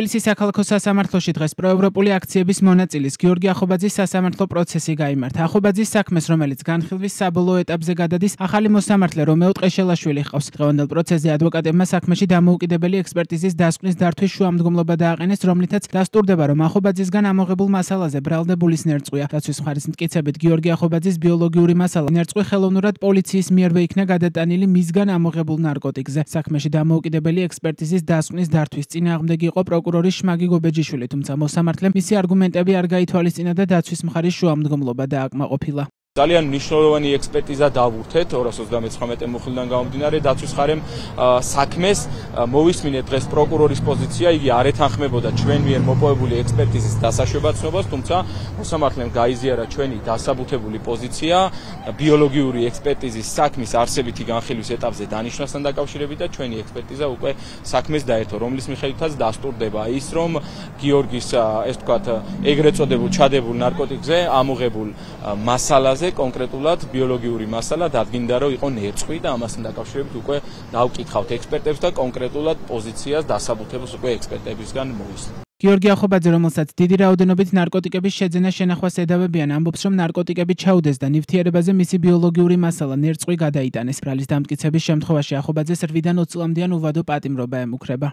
თბილისის საქალაქო სასამართლოში დღეს პროევროპული აქციების მონაწილის გიორგი ახობაძის სასამართლო პროცესი გაიმართა. ახობაძის საქმეს, რომელიც განხილვის საბოლოო ეტაპზე გადადის, ახალი მოსამართლე რომეო ტყეშელაშვილი ჰყავს. დღევანდელ პროცესზე ადვოკატებმა საქმეში დამოუკიდებელი ექსპერტიზის დასკვნის დართვის შუამდგომლობა დააყენეს, რომლითაც დასტურდება, რომ ახობაძისგან ამოღებულ მასალაზე ბრალდებულის ნერწყვია. დაცვის მხარის მტკიცებით, გიორგი ახობაძის ბიოლოგიური მასალა ნერწყვი ხელოვნურად პოლიციის მიერვე იქნა გადატანილი მისგან ამოღებულ ნარკოტიკზე. საქმეში დამოუკიდებელი ექსპერტიზის დასკვნის დართვის წინააღმდეგი იყო პროკურორი შმაგი გობეჯიშვილი, თუმცა მოსამართლემ მისი არგუმენტები არ გაითვალისწინა და დაცვის მხარის შუამდგომლობა დააკმაყოფილა. ძალიან მნიშვნელოვანი ექსპერტიზა დავურთეთ 239 მუხლიდან გამომდინარე დაცვის მხარემ საქმეს მოვისმინეთ დღეს პროკურორის პოზიცია, იგი არ ეთანხმებოდა ჩვენ მიერ მოპოვებული ექსპერტიზის დასაშვებაცნობას, თუმცა მოსამართლემ გაიზიარა ჩვენი დასაბუთებული პოზიცია ბიოლოგიური ექსპერტიზის საქმის არსებითი განხილვის ეტაპზე დანიშვნასთან დაკავშირებით და ჩვენი ექსპერტიზა უკვე საქმეს დაერთო, რომლის მიხედვითაც დასტურდება ის, რომ გიორგის ეს ვთქვათ ეგრეთ წოდებულ ჩადებულ ნარკოტიკზე ამოღებულ მასალაზე კონკრეტულად ბიოლოგიური მასალა დადგინდა, რომ იყო ნერწყვი და ამასთან დაკავშირებით უკვე დავკითხავთ ექსპერტებს და კონკრეტულად პოზიციას დასაბუთებას უკვე ექსპერტებისგან მოვისმენთ. გიორგი ახობაძე, რომელსაც დიდი რაოდენობით ნარკოტიკების შეძენა შენახვას ედავებიან, ამბობს, რომ ნარკოტიკები ჩაუდეს და ნივთიერებაზე მისი ბიოლოგიური მასალა ნერწყვი გადაიტანეს. ბრალის დამტკიცების შემთხვევაში ახობაძეს 8-დან 20 წლამდიან უვადო პატიმრობა ემუქრება.